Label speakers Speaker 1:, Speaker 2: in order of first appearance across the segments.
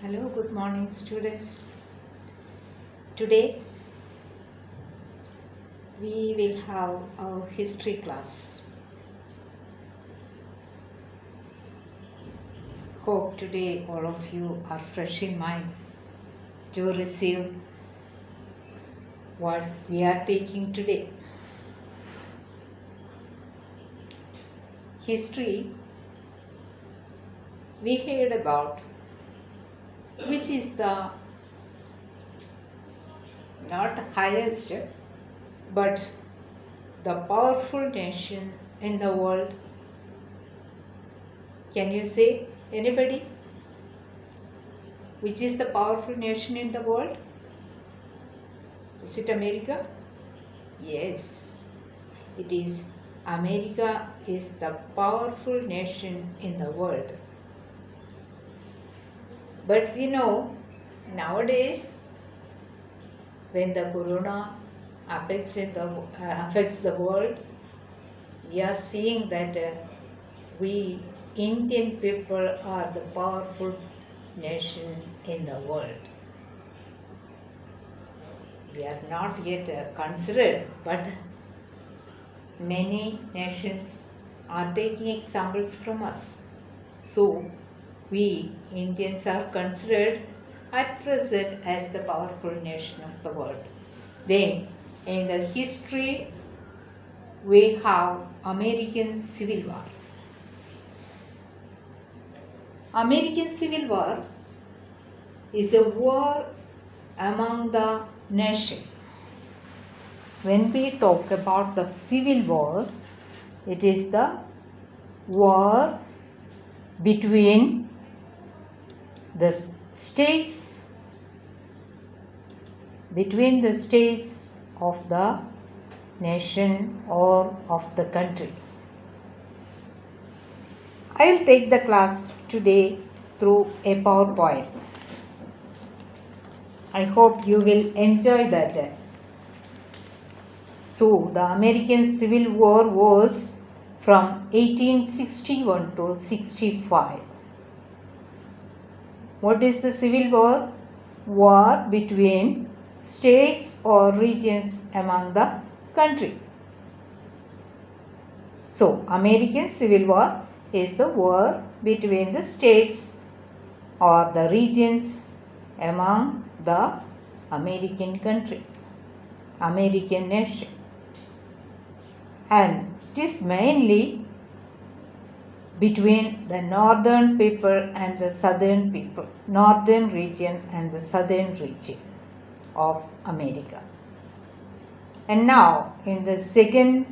Speaker 1: Hello, good morning, students. Today we will have our history class. Hope today all of you are fresh in mind to receive what we are taking today. History, we heard about which is the not highest but the powerful nation in the world. Can you say, anybody? Which is the powerful nation in the world? Is it America? Yes, it is. America is the powerful nation in the world. But we know nowadays when the corona affects the world, we are seeing that we Indian people are the powerful nation in the world. We are not yet considered, but many nations are taking examples from us. So, we Indians are considered at present as the powerful nation of the world. Then, in the history, we have American Civil War. American Civil War is a war among the nation. When we talk about the Civil War, it is the war between the states of the nation or of the country. I will take the class today through a PowerPoint. I hope you will enjoy that. So, the American Civil War was from 1861 to 65. What is the Civil War? War between states or regions among the country. So, American Civil War is the war between the states or the regions among the American country, American nation. And it is mainly between the northern people and the southern people, northern region and the southern region of America. And now in the second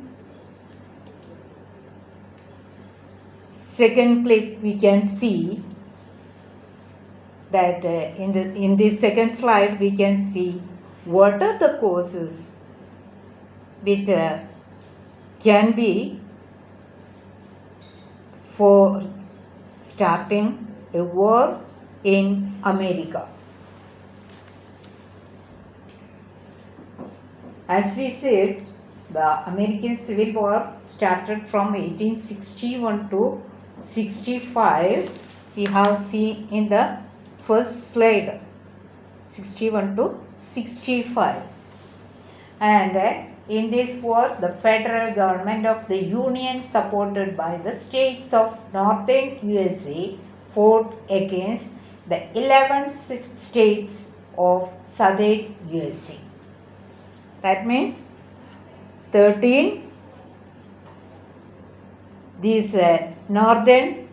Speaker 1: clip we can see that in this second slide we can see what are the causes which can be for starting a war in America. As we said, the American Civil War started from 1861 to 65. We have seen in the first slide 61 to 65. And in this war, the federal government of the Union, supported by the states of northern USA, fought against the 11 states of southern USA. That means 13 these northern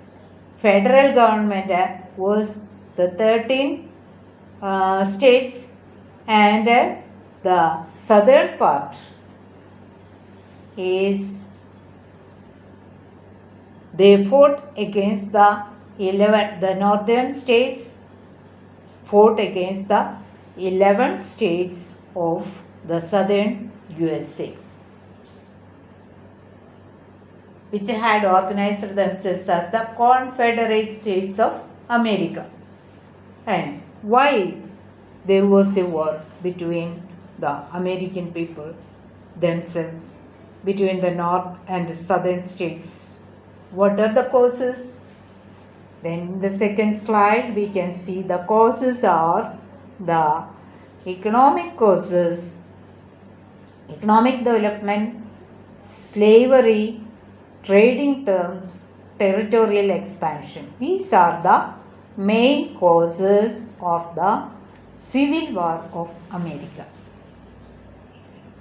Speaker 1: federal government was the 13 states, and the southern part is they fought against the northern states fought against the 11 states of the southern USA, which had organized themselves as the Confederate States of America. And why there was a war between the American people themselves, between the north and the southern states? What are the causes? Then in the second slide we can see the causes are the economic causes, economic development, slavery, trading terms, territorial expansion. These are the main causes of the Civil War of America.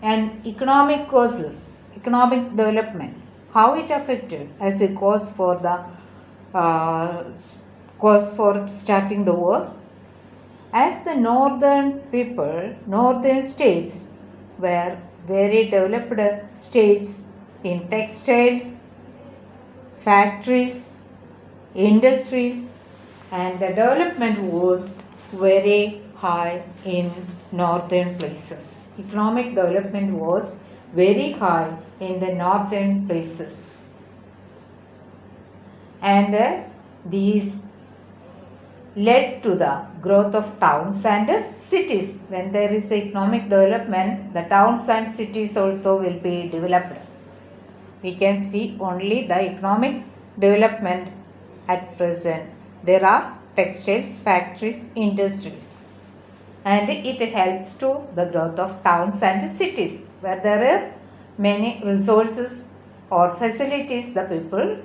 Speaker 1: And economic causes, economic development, how it affected as a cause for starting the war. As the northern people, northern states were very developed states in textiles, factories, industries, and the development was very high in northern places. Economic development was very high in the northern places. And these led to the growth of towns and cities. When there is economic development, the towns and cities also will be developed. We can see only the economic development at present. There are textiles, factories, industries, and it helps to the growth of towns and cities. Where there are many resources or facilities, the people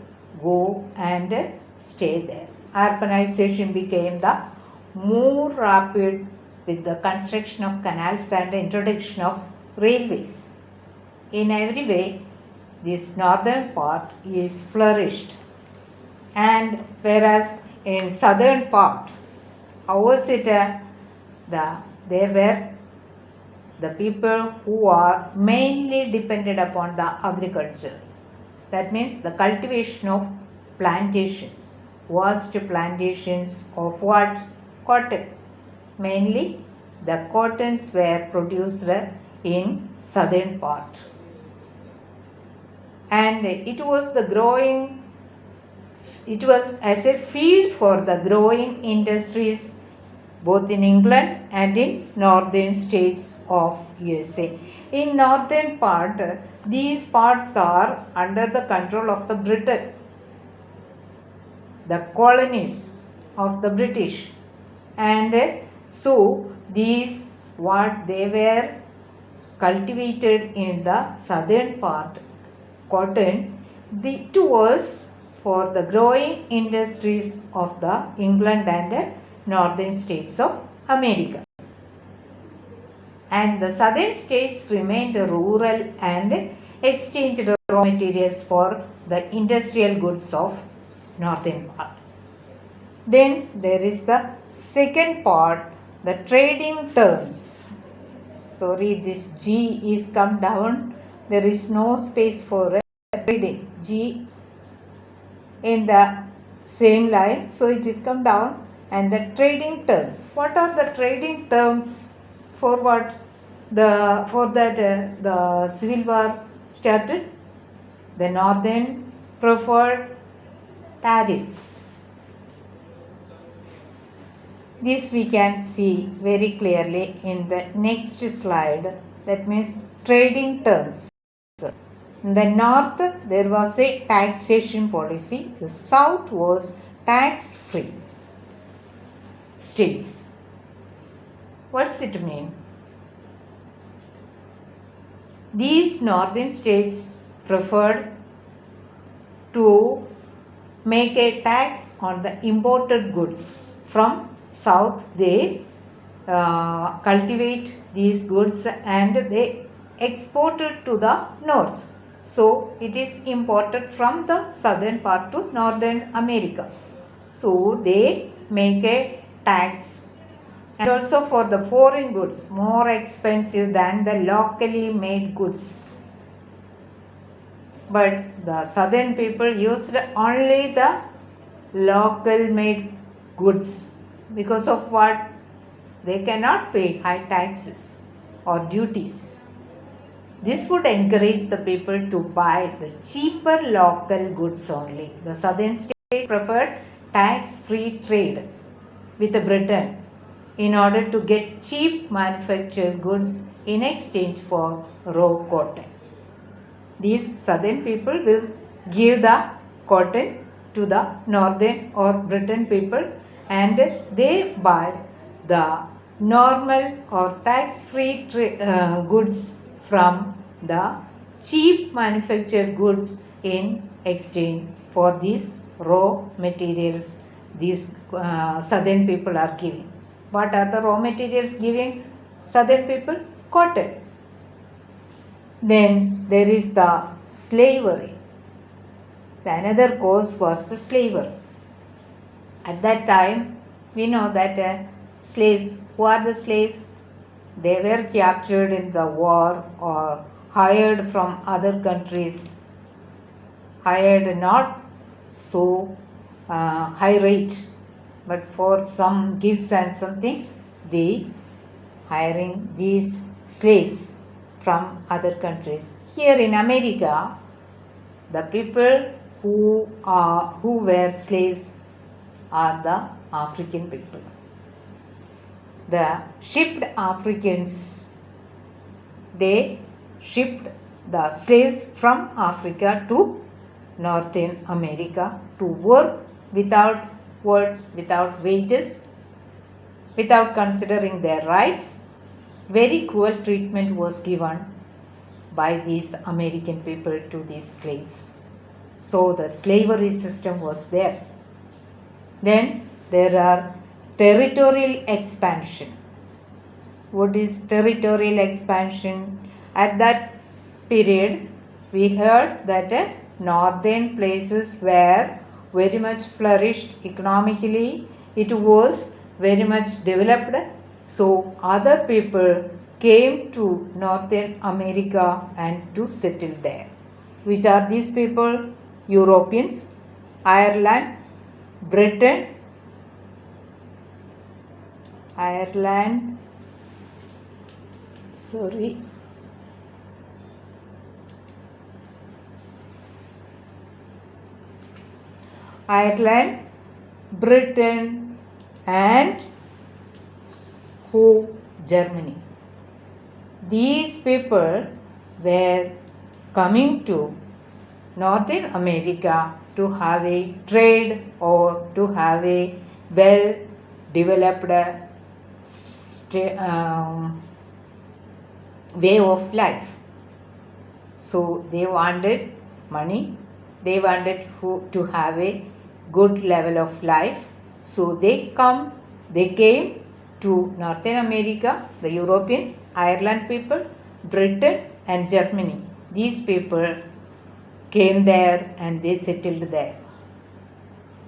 Speaker 1: go and stay there. Urbanization became the more rapid with the construction of canals and the introduction of railways. In every way, this northern part is flourished, and whereas in southern part, how was it? There were the people who are mainly dependent upon the agriculture. That means the cultivation of plantations, vast plantations of what? Cotton. Mainly the cottons were produced in southern part. And it was as a field for the growing industries both in England and in northern states of USA. In northern part, these parts are under the control of the Britain, the colonies of the British, and so these what they were cultivated in the southern part, cotton, it was for the growing industries of the England and northern states of America. And the southern states remained rural and exchanged raw materials for the industrial goods of northern part. Then there is the second part, the trading terms. Sorry, this G is come down. There is no space for trading. G in the same line, so it is come down. And the trading terms. What are the trading terms for what? The Civil War started. The Northerns preferred tariffs. This we can see very clearly in the next slide. That means trading terms. In the north, there was a taxation policy. The south was tax-free states. What's it mean? These northern states preferred to make a tax on the imported goods. From south, they cultivate these goods and they export it to the north. So it is imported from the southern part to northern America. So they make a tax, and also for the foreign goods more expensive than the locally made goods. But the southern people used only the local made goods. Because of what? They cannot pay high taxes or duties. This would encourage the people to buy the cheaper local goods only. The southern states preferred tax-free trade with Britain in order to get cheap manufactured goods in exchange for raw cotton. These southern people will give the cotton to the northern or Britain people, and they buy the normal or tax-free goods from the cheap manufactured goods in exchange for these raw materials these southern people are giving. What are the raw materials giving southern people? Cotton. Then there is the slavery. Another cause was the slavery. At that time, we know that slaves, who are the slaves? They were captured in the war or hired from other countries, hired not so high rate, but for some gifts and something, they hiring these slaves from other countries. Here in America, the people who were slaves are the African people. The shipped Africans, they shipped the slaves from Africa to Northern America to work without wages, without considering their rights. Very cruel treatment was given by these American people to these slaves. So the slavery system was there. Then there are territorial expansion. What is territorial expansion? At that period, we heard that northern places were very much flourished economically. It was very much developed. So other people came to Northern America and to settle there. Which are these people? Europeans, Ireland, Britain, Ireland, Britain, and Germany. These people were coming to Northern America to have a trade or to have a well developed way of life. So they wanted money, they wanted to have a good level of life. So they came to Northern America, the Europeans, Ireland people, Britain and Germany. These people came there and they settled there.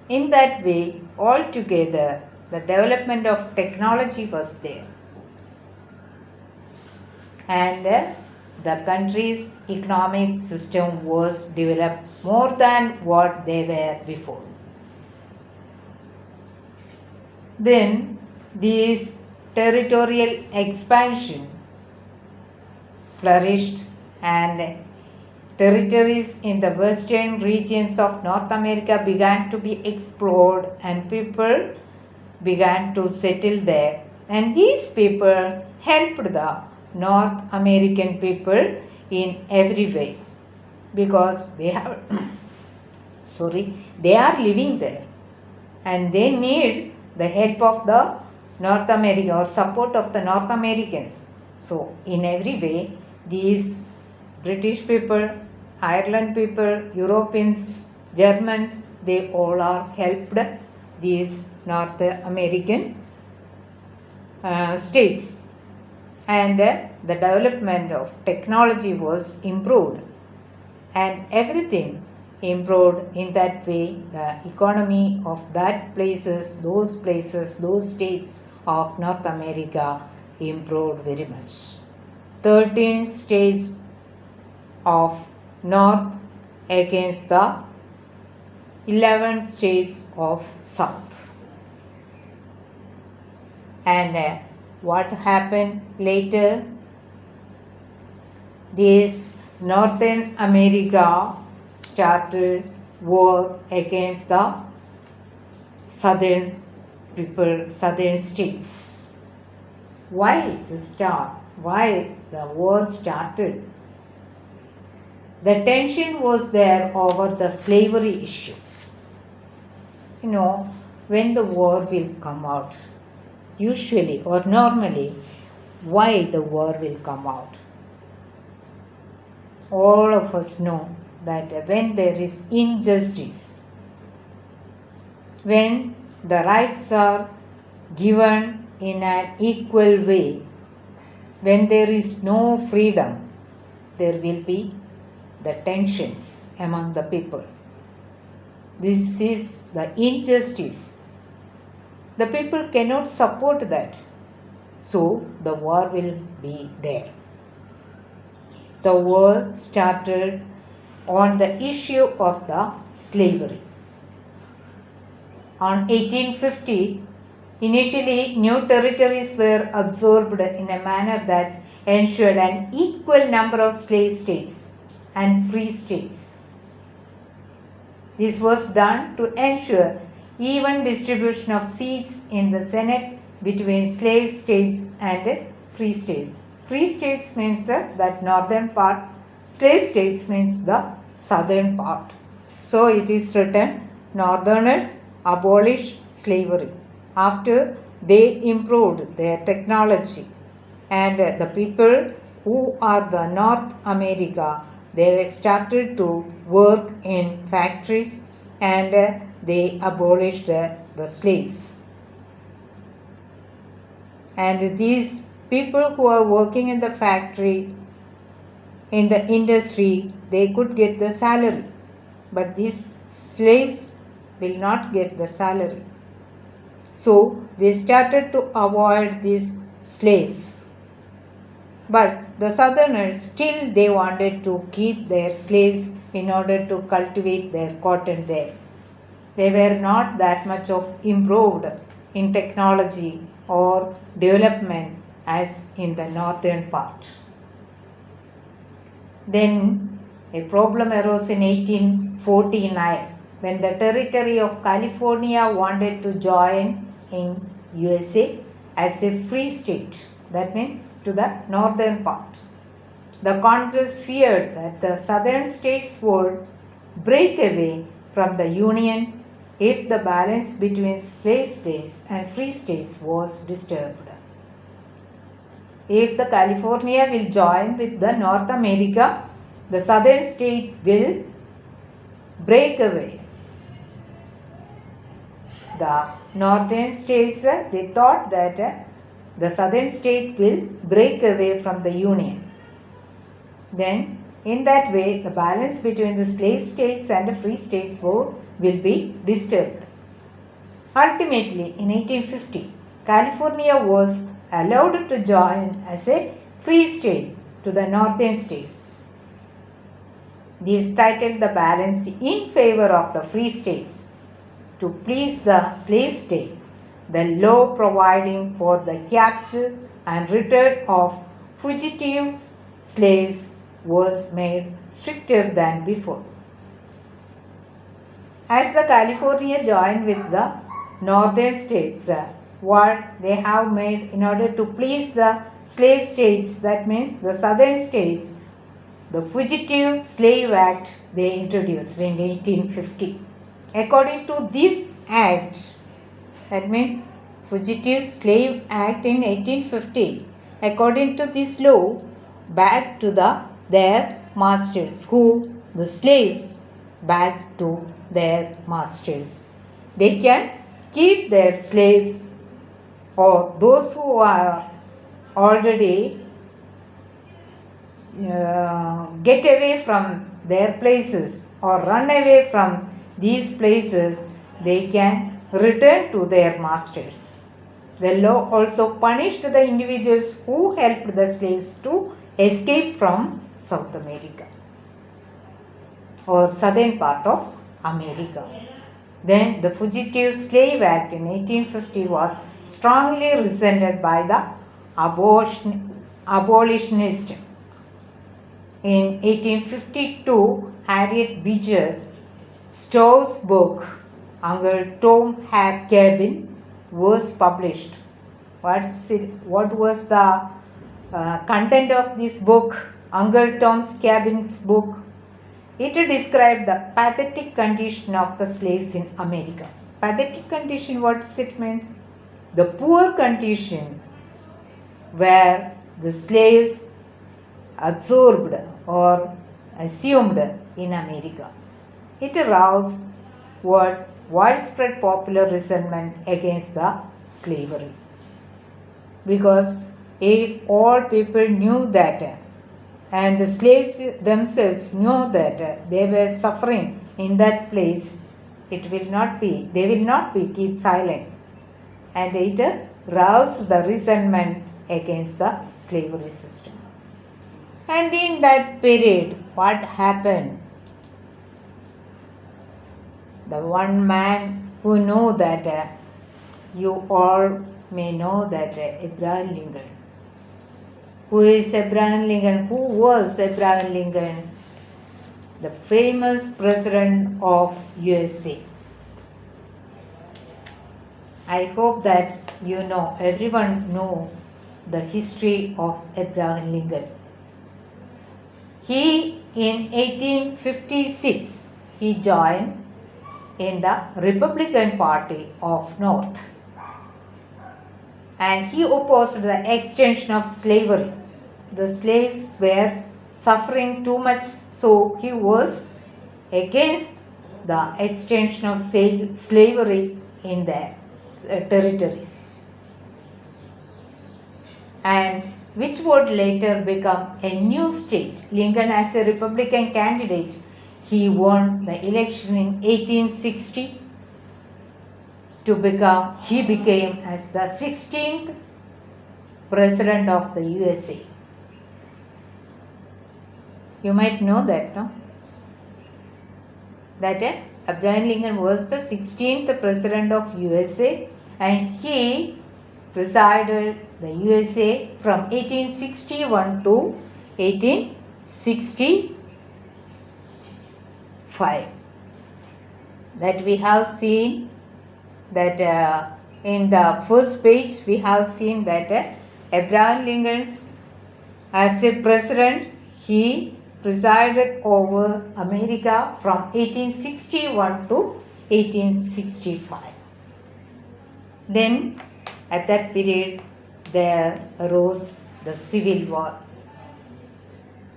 Speaker 1: In that way, altogether, the development of technology was there. And the country's economic system was developed more than what they were before. Then this territorial expansion flourished, and territories in the western regions of North America began to be explored and people began to settle there. And these people helped the North American people in every way because they are they are living there and they need the help of the North America or support of the North Americans. So in every way, these British people, Ireland people, Europeans, Germans, they all are helped these North American states. And the development of technology was improved, and everything improved in that way. The economy of those states of North America improved very much. 13 states of North against the 11 states of South. And what happened later? This Northern America started war against the southern people, southern states. Why the war started? The tension was there over the slavery issue. when the war will come out. Usually or normally, why the war will come out. All of us know that when there is injustice, when the rights are given in an equal way, when there is no freedom, there will be the tensions among the people. This is the injustice. The people cannot support that. So the war will be there. The war started on the issue of the slavery. On 1850, initially new territories were absorbed in a manner that ensured an equal number of slave states and free states. This was done to ensure even distribution of seats in the Senate between slave states and free states. Free states means that northern part, slave states means the southern part. So it is written, Northerners abolish slavery after they improved their technology, and the people who are the North America, they started to work in factories and they abolished the slaves. And these people who are working in the factory, in the industry, they could get the salary, but these slaves will not get the salary. So they started to avoid these slaves. But the southerners still they wanted to keep their slaves in order to cultivate their cotton there. They were not that much of improved in technology or development as in the northern part. Then a problem arose in 1849 when the territory of California wanted to join in USA as a free state, that means to the northern part. The Congress feared that the southern states would break away from the Union if the balance between slave states and free states was disturbed. If the California will join with the North America, the southern state will break away. The northern states, they thought that the southern state will break away from the Union. Then, in that way, the balance between the slave states and the free states will be disturbed. Ultimately, in 1850, California was allowed to join as a free state to the northern states. This titled the balance in favor of the free states. To please the slave states, the law providing for the capture and return of fugitive slaves was made stricter than before. As the California joined with the northern states, what they have made in order to please the slave states, that means the southern states, the Fugitive Slave Act they introduced in 1850. According to this act, that means Fugitive Slave Act in 1850, according to this law, back to their masters, who the slaves back to their masters. They can keep their slaves, or those who are already get away from their places or run away from these places, they can return to their masters. The law also punished the individuals who helped the slaves to escape from South America or southern part of America. Then the Fugitive Slave Act in 1850 was strongly resented by the abolitionists. In 1852, Harriet Beecher Stowe's book, Uncle Tom Had Cabin, was published. What was the content of this book, Uncle Tom's Cabin's book? It described the pathetic condition of the slaves in America. Pathetic condition, what it means? The poor condition where the slaves absorbed or assumed in America. It aroused what widespread popular resentment against the slavery. Because if all people knew that and the slaves themselves knew that they were suffering in that place, they will not be keep silent, and it roused the resentment against the slavery system. And in that period, what happened? The one man who knew that you all may know that Abraham Lincoln. Who is Abraham Lincoln? Who was Abraham Lincoln? The famous president of USA. I hope that you know, everyone know the history of Abraham Lincoln. He, in 1856, he joined in the Republican Party of North, and he opposed the extension of slavery. The slaves were suffering too much, so he was against the extension of slavery in their territories, and which would later become a new state. Lincoln, as a Republican candidate, he won the election in 1860 he became as the 16th president of the USA. You might know that, no? That Abraham Lincoln was the 16th president of USA, and he presided the USA from 1861 to 1865. That we have seen that in the first page we have seen that Abraham Lincoln, as a president, he presided over America from 1861 to 1865. Then at that period there arose the Civil War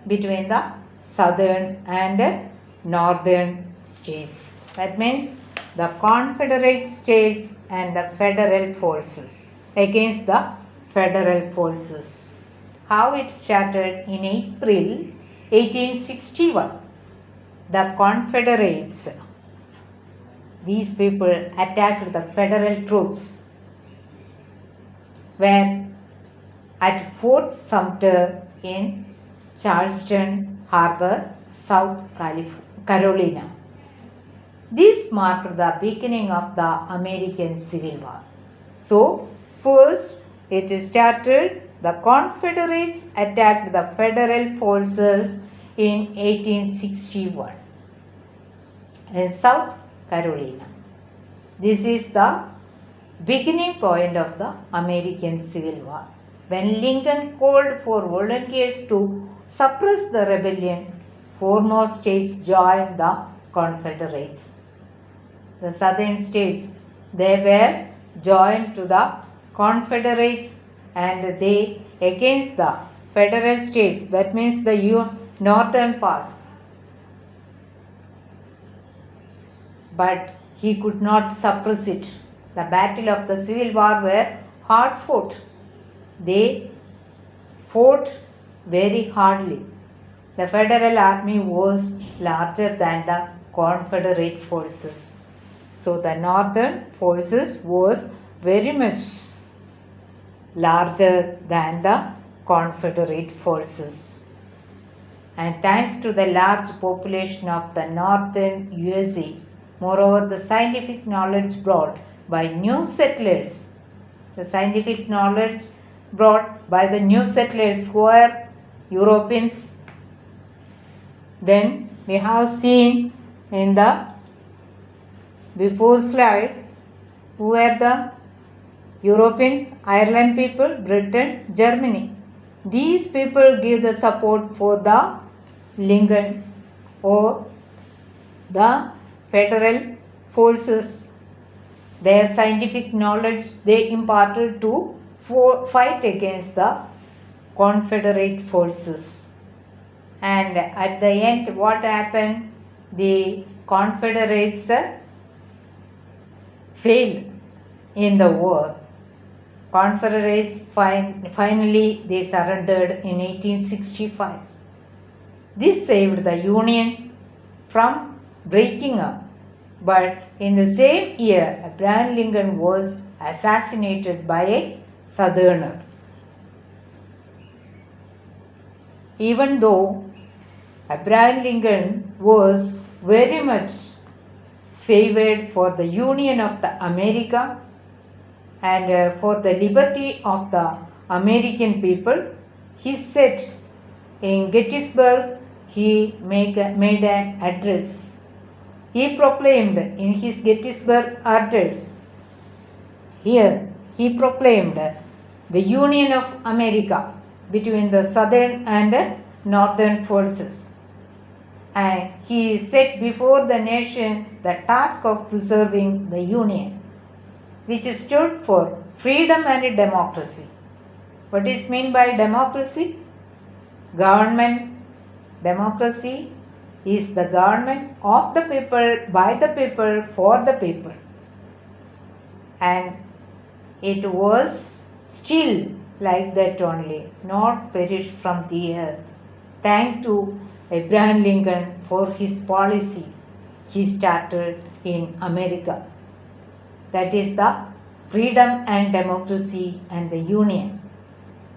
Speaker 1: between the southern and northern states. That means the Confederate States and the Federal forces against the Federal forces. How it started? In April 1861, the Confederates, these people attacked the Federal troops were at Fort Sumter in Charleston Harbor, South Carolina. This marked the beginning of the American Civil War. So, first it started, the Confederates attacked the Federal forces in 1861 in South Carolina. This is the beginning point of the American Civil War. When Lincoln called for volunteers to suppress the rebellion, 4 more states joined the Confederates. The southern states, they were joined to the Confederates, and they against the Federal states, that means the northern part. But he could not suppress it. The battle of the Civil War were hard fought. They fought very hardly. The Federal army was larger than the Confederate forces. So the northern forces was very much larger than the Confederate forces. And thanks to the large population of the northern USA, moreover the scientific knowledge brought by new settlers, the scientific knowledge brought by the new settlers who are Europeans. Then we have seen in the before slide who were the Europeans, Ireland people, Britain, Germany. These people give the support for the Lincoln or the Federal forces. their scientific knowledge they imparted to fight against the Confederate forces. And at the end, what happened? The Confederates failed in the war. Confederates finally they surrendered in 1865. This saved the Union from breaking up. But in the same year, Abraham Lincoln was assassinated by a Southerner. Even though Abraham Lincoln was very much favored for the union of the America and for the liberty of the American people, he said in Gettysburg, he made an address. He proclaimed in his Gettysburg address, here he proclaimed the union of America between the southern and northern forces. And he set before the nation the task of preserving the union, which stood for freedom and democracy. What is meant by democracy? Government. Democracy is the government of the people, by the people, for the people. And it was still like that only, not perished from the earth. Thanks to Abraham Lincoln for his policy he started in America. That is the freedom and democracy and the union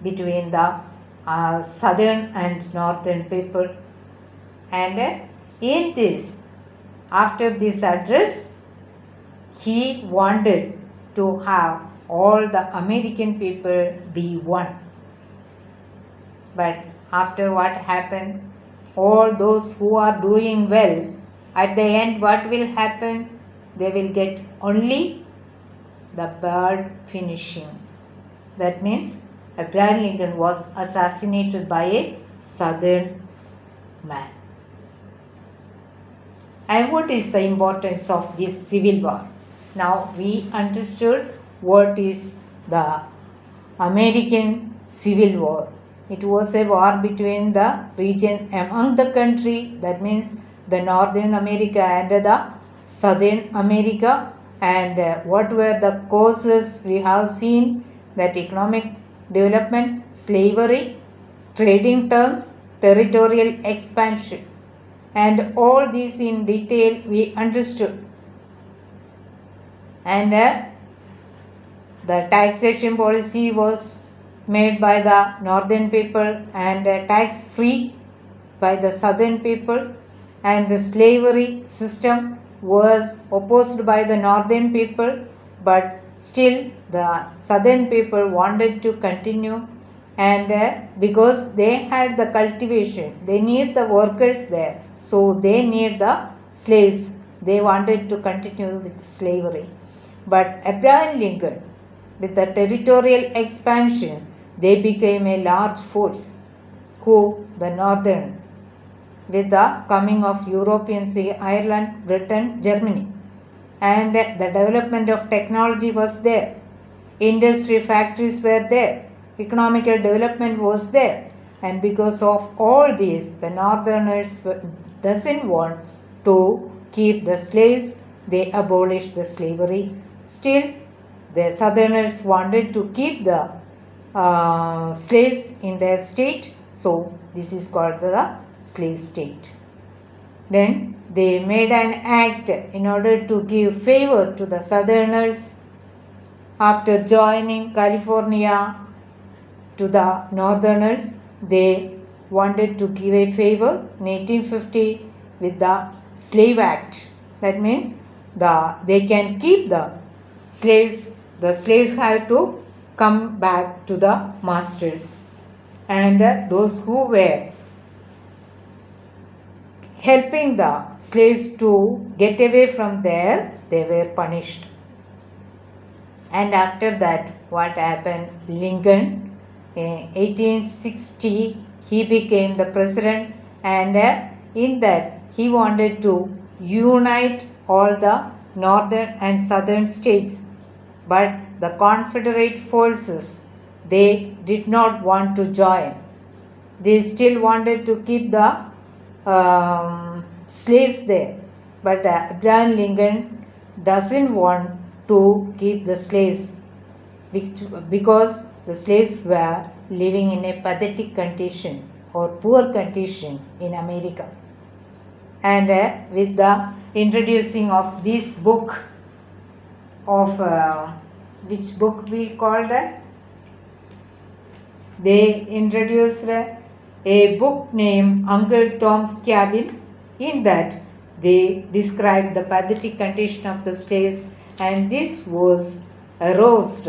Speaker 1: between the southern and northern people. And in this, after this address, he wanted to have all the American people be one. But after what happened, all those who are doing well, at the end what will happen? They will get only the bad finishing. That means Abraham Lincoln was assassinated by a southern man. And what is the importance of this civil war? Now we understood what is the American Civil War. It was a war between the region among the country, that means the Northern America and the Southern America. And what were the causes? We have seen that economic development, slavery, trading terms, territorial expansion, and all these in detail we understood. And the taxation policy was made by the northern people and tax free by the southern people, and the slavery system was opposed by the northern people, but still the southern people wanted to continue. And because they had the cultivation, they need the workers there, so they need the slaves. They wanted to continue with slavery. But Abraham Lincoln, with the territorial expansion, they became a large force. Who? The northern. With the coming of Europeans, Ireland, Britain, Germany. And the development of technology was there. Industry factories were there. Economical development was there. And because of all this, the northerners doesn't want to keep the slaves. They abolished the slavery. Still, the southerners wanted to keep the slaves in their state. So, this is called the slave state. Then they made an act in order to give favor to the southerners. After joining California to the northerners, they wanted to give a favor in 1850 with the Slave Act. That means they can keep the slaves. The slaves have to come back to the masters. And those who were helping the slaves to get away from there, they were punished. And after that, what happened? Lincoln, in 1860, he became the president, and in that he wanted to unite all the northern and southern states, but the Confederate forces, they did not want to join. They still wanted to keep the slaves there, but Abraham Lincoln doesn't want to keep the slaves because the slaves were living in a pathetic condition or poor condition in America. And with the introducing of this book of which book we called, they introduced a book named Uncle Tom's Cabin. In that they described the pathetic condition of the slaves, and this was aroused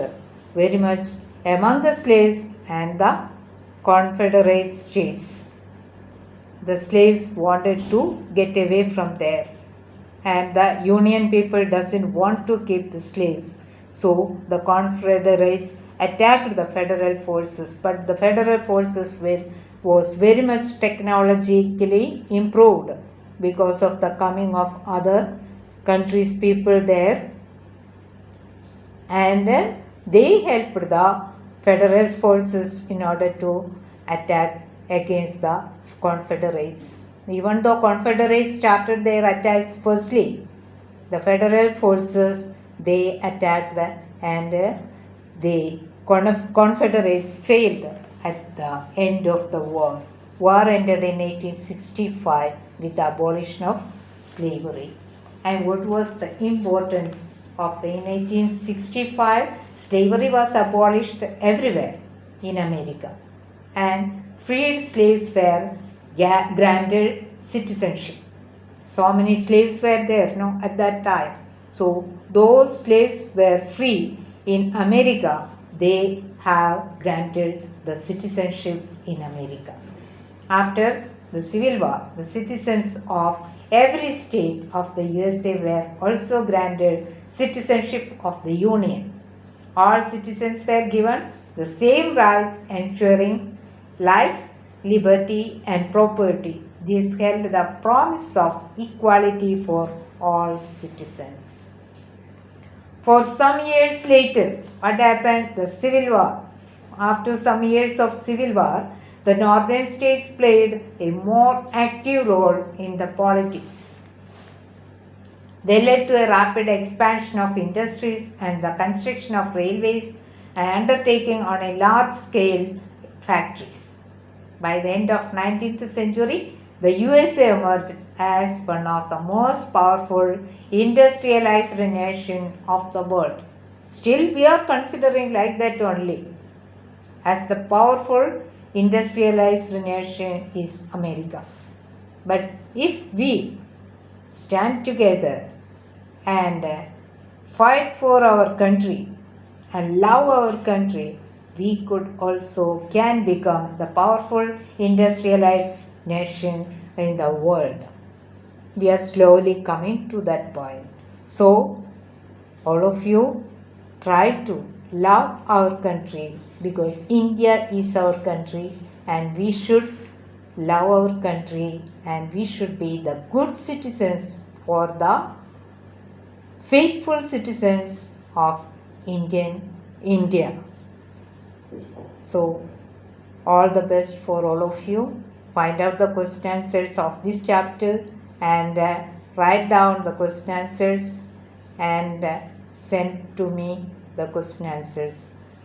Speaker 1: very much among the slaves and the Confederate states. The slaves wanted to get away from there, and the Union people doesn't want to keep the slaves. So the Confederates attacked the Federal forces, but the Federal forces was very much technologically improved because of the coming of other countries' people there, and they helped the Federal forces in order to attack against the Confederates. Even though Confederates started their attacks firstly, the Federal forces, they attacked and the Confederates failed at the end of the war. War ended in 1865 with the abolition of slavery. And what was the importance of in 1865? Slavery was abolished everywhere in America, and freed slaves were granted citizenship. So many slaves were there, at that time. So those slaves were free in America. They have granted the citizenship in America. After the Civil War, the citizens of every state of the USA were also granted citizenship of the Union. All citizens were given the same rights, ensuring life, liberty, and property. This held the promise of equality for all citizens. For some years later, what happened? The Civil War. After some years of Civil War, the northern states played a more active role in the politics. They led to a rapid expansion of industries and the construction of railways and undertaking on a large scale factories. By the end of 19th century, the USA emerged as one of the most powerful industrialized nation of the world. Still, we are considering like that only. As the powerful industrialized nation is America. But if we stand together and fight for our country and love our country, we can become the powerful industrialized nation in the world. We are slowly coming to that point. So, all of you try to love our country, because India is our country and we should love our country and we should be the good citizens for the faithful citizens of India. So, all the best for all of you. Find out the question answers of this chapter and write down the question answers and send to me the question answers.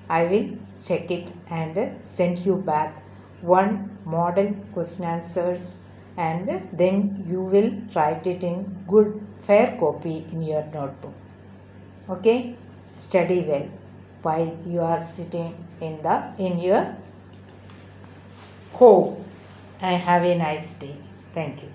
Speaker 1: I will check it and send you back one model question answers, and then you will write it in good fair copy in your notebook. Okay? Study well while you are sitting in your home, and have a nice day. Thank you.